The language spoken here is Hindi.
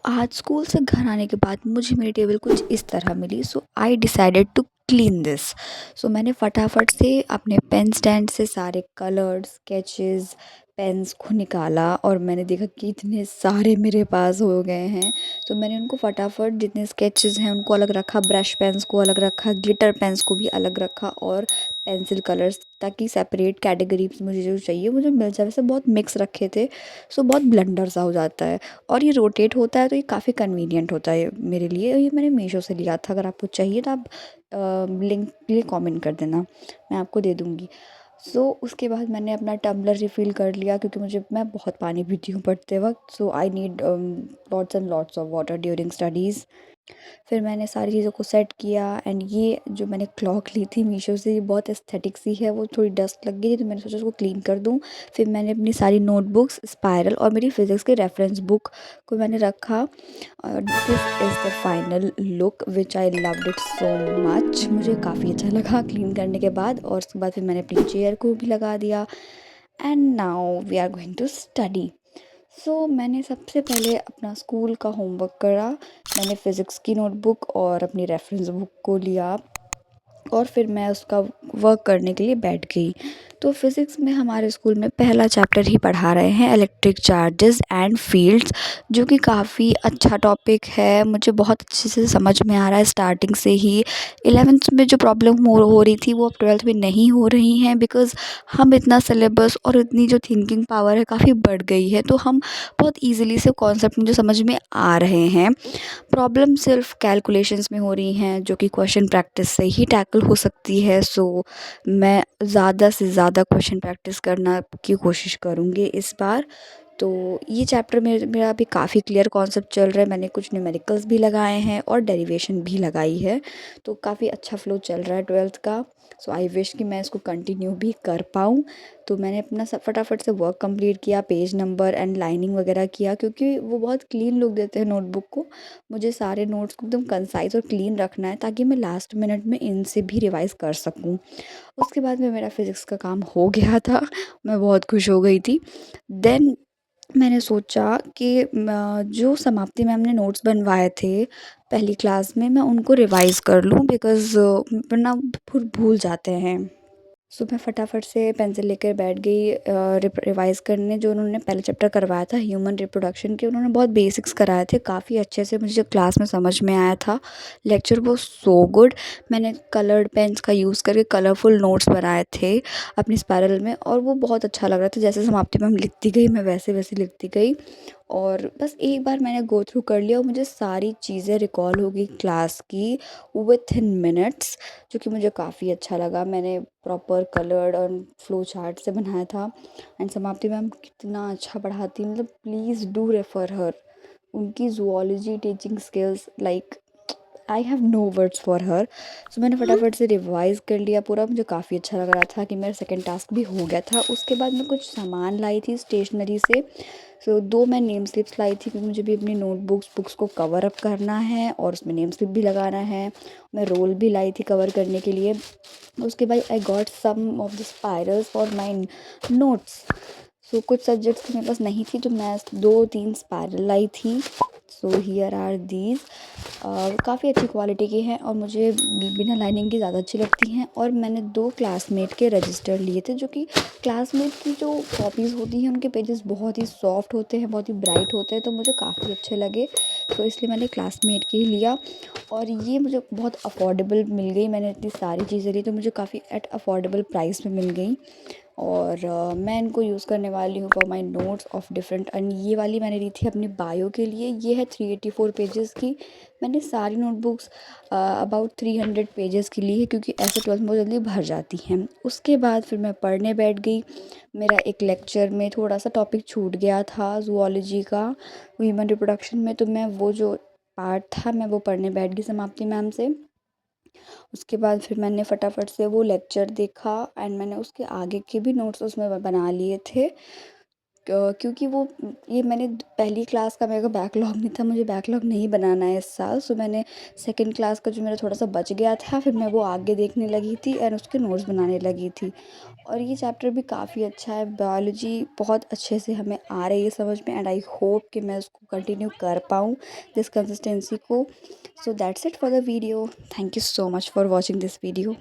आज स्कूल से घर आने के बाद मुझे मेरी टेबल कुछ इस तरह मिली। I decided to clean this. मैंने फटाफट से अपने पेन स्टैंड से सारे कलर्स स्केचेस पेन्स को निकाला और मैंने देखा कि इतने सारे मेरे पास हो गए हैं। मैंने उनको फटाफट जितने स्केचेस हैं उनको अलग रखा, ब्रश पेन्स को अलग रखा, ग्लिटर पेन्स को भी अलग रखा और पेंसिल कलर्स, ताकि सेपरेट कैटेगरी मुझे जो चाहिए मुझे मिल जाए। वैसे बहुत मिक्स रखे थे, बहुत ब्लंडर सा हो जाता है और ये रोटेट होता है तो ये काफ़ी कन्वीनियंट होता है मेरे लिए। ये मैंने मीशो से लिया था। अगर आपको चाहिए तो आप लिंक के लिए कमेंट कर देना, मैं आपको दे दूँगी। उसके बाद मैंने अपना टम्बलर रिफ़िल कर लिया, क्योंकि मैं बहुत पानी पीती हूँ पढ़ते वक़्त। I need lots and lots of water during studies. फिर मैंने सारी चीज़ों को सेट किया एंड ये जो मैंने क्लॉक ली थी मीशो से, ये बहुत एस्थेटिक सी है, वो थोड़ी डस्ट लग गई थी तो मैंने सोचा उसको क्लीन कर दूँ। फिर मैंने अपनी सारी नोटबुक्स, स्पायरल और मेरी फिज़िक्स के रेफरेंस बुक को मैंने रखा। और this is the final look which I loved it so much. मुझे काफ़ी अच्छा लगा क्लीन करने के बाद। और उसके बाद फिर मैंने अपनी चेयर को भी लगा दिया and now we are going to study. मैंने सबसे पहले अपना स्कूल का होमवर्क करा। मैंने फ़िज़िक्स की नोटबुक और अपनी रेफरेंस बुक को लिया और फिर मैं उसका वर्क करने के लिए बैठ गई। फ़िज़िक्स में हमारे स्कूल में पहला चैप्टर ही पढ़ा रहे हैं, इलेक्ट्रिक चार्जेस एंड फ़ील्ड्स, जो कि काफ़ी अच्छा टॉपिक है। मुझे बहुत अच्छे से समझ में आ रहा है स्टार्टिंग से ही। 11th में जो प्रॉब्लम हो रही थी वो अब 12th में नहीं हो रही हैं, बिकॉज़ हम इतना सिलेबस और इतनी जो थिंकिंग पावर है काफ़ी बढ़ गई है, तो हम बहुत ईज़िली से कॉन्सेप्ट मुझे समझ में आ रहे हैं। प्रॉब्लम सिर्फ कैलकुलेशंस में हो रही हैं, जो कि क्वेश्चन प्रैक्टिस से ही टैकल हो सकती है। मैं ज़्यादा से ज़्यादा क्वेश्चन प्रैक्टिस करना की कोशिश करूँगी इस बार। ये चैप्टर मेरा अभी काफ़ी क्लियर कॉन्सेप्ट चल रहा है। मैंने कुछ न्यूमेरिकल्स भी लगाए हैं और डेरिवेशन भी लगाई है, तो काफ़ी अच्छा फ्लो चल रहा है 12th का। आई विश कि मैं इसको कंटिन्यू भी कर पाऊँ। मैंने अपना सब फटाफट से वर्क कंप्लीट किया, पेज नंबर एंड लाइनिंग वगैरह किया, क्योंकि वो बहुत क्लीन लुक देते हैं नोटबुक को। मुझे सारे नोट्स को एकदम कंसाइज़ और क्लीन रखना है, ताकि मैं लास्ट मिनट में इनसे भी रिवाइज़ कर सकूँ। उसके बाद में मेरा फ़िज़िक्स का काम हो गया था, मैं बहुत खुश हो गई थी। देन मैंने सोचा कि जो समाप्ति मैम ने नोट्स बनवाए थे पहली क्लास में, मैं उनको रिवाइज़ कर लूँ, बिकॉज़ वरना फिर भूल जाते हैं। मैं फटाफट से पेंसिल लेकर बैठ गई रिवाइज़ करने। जो उन्होंने पहले चैप्टर करवाया था ह्यूमन रिप्रोडक्शन के, उन्होंने बहुत बेसिक्स कराए थे, काफ़ी अच्छे से मुझे क्लास में समझ में आया था। Lecture was so good. मैंने कलर्ड पेन्स का यूज़ करके कलरफुल नोट्स बनाए थे अपनी स्पाइरल में, और वो बहुत अच्छा लग रहा था। जैसे समाप्ति में हम लिखती गई, मैं वैसे वैसे लिखती गई, और बस एक बार मैंने गो थ्रू कर लिया और मुझे सारी चीज़ें रिकॉल हो गई क्लास की विथिन मिनट्स, जो कि मुझे काफ़ी अच्छा लगा। मैंने प्रॉपर कलर्ड और फ्लो चार्ट से बनाया था। एंड समाप्ति मैम कितना अच्छा पढ़ाती, मतलब प्लीज़ डू रेफ़र हर। उनकी zoology teaching skills, like I have no words for her. मैंने फटाफट से रिवाइज़ कर लिया पूरा। मुझे काफ़ी अच्छा लग रहा था कि मेरा सेकंड टास्क भी हो गया था। उसके बाद मैं कुछ सामान लाई थी स्टेशनरी से। 2 मैं नेम स्लिप्स लाई थी, क्योंकि मुझे भी अपनी बुक्स को कवर अप करना है और उसमें नेम स्लिप भी लगाना है। मैं रोल भी लाई थी कवर करने के लिए। उसके बाद I got some of the spirals for my notes. कुछ सब्जेक्ट्स की मेरे पास नहीं थी, तो मैं 2-3 स्पाइरल लाई थी। Here are these. काफ़ी अच्छी क्वालिटी की हैं और मुझे बिना लाइनिंग के ज़्यादा अच्छी लगती हैं। और मैंने 2 क्लासमेट के रजिस्टर लिए थे, जो कि क्लासमेट की जो कॉपीज़ होती हैं उनके पेजेस बहुत ही सॉफ्ट होते हैं, बहुत ही ब्राइट होते हैं, तो मुझे काफ़ी अच्छे लगे। इसलिए मैंने क्लासमेट के ही लिया, और ये मुझे बहुत अफोर्डेबल मिल गई। मैंने इतनी सारी चीज़ें ली तो मुझे काफ़ी एट अफोर्डेबल प्राइस में मिल गई। और मैं इनको यूज़ करने वाली हूँ for my notes of different. And ये वाली मैंने ली थी अपनी बायो के लिए। ये है 384 पेजेस की। मैंने सारी नोटबुक्स अबाउट 300 पेजेस की ली है, क्योंकि ऐसे 12th में बहुत जल्दी भर जाती हैं। उसके बाद फिर मैं पढ़ने बैठ गई। मेरा एक लेक्चर में थोड़ा सा टॉपिक छूट गया था ज़ूलॉजी का, ह्यूमन रिप्रोडक्शन में, तो मैं वो जो पार्ट था मैं वो पढ़ने बैठ गई समाप्ति मैम से। उसके बाद फिर मैंने फटाफट से वो लेक्चर देखा एंड मैंने उसके आगे के भी नोट्स उसमें बना लिए थे, क्योंकि वो ये मैंने पहली क्लास का मेरे को बैकलॉग नहीं था, मुझे बैकलॉग नहीं बनाना है इस साल। सो मैंने सेकंड क्लास का जो मेरा थोड़ा सा बच गया था, फिर मैं वो आगे देखने लगी थी एंड उसके नोट्स बनाने लगी थी। और ये चैप्टर भी काफ़ी अच्छा है, बायोलॉजी बहुत अच्छे से हमें आ रही है समझ में, एंड आई होप कि मैं उसको कंटिन्यू कर पाऊँ दिस कंसिस्टेंसी को। So that's it for the video. Thank you so much for watching this video.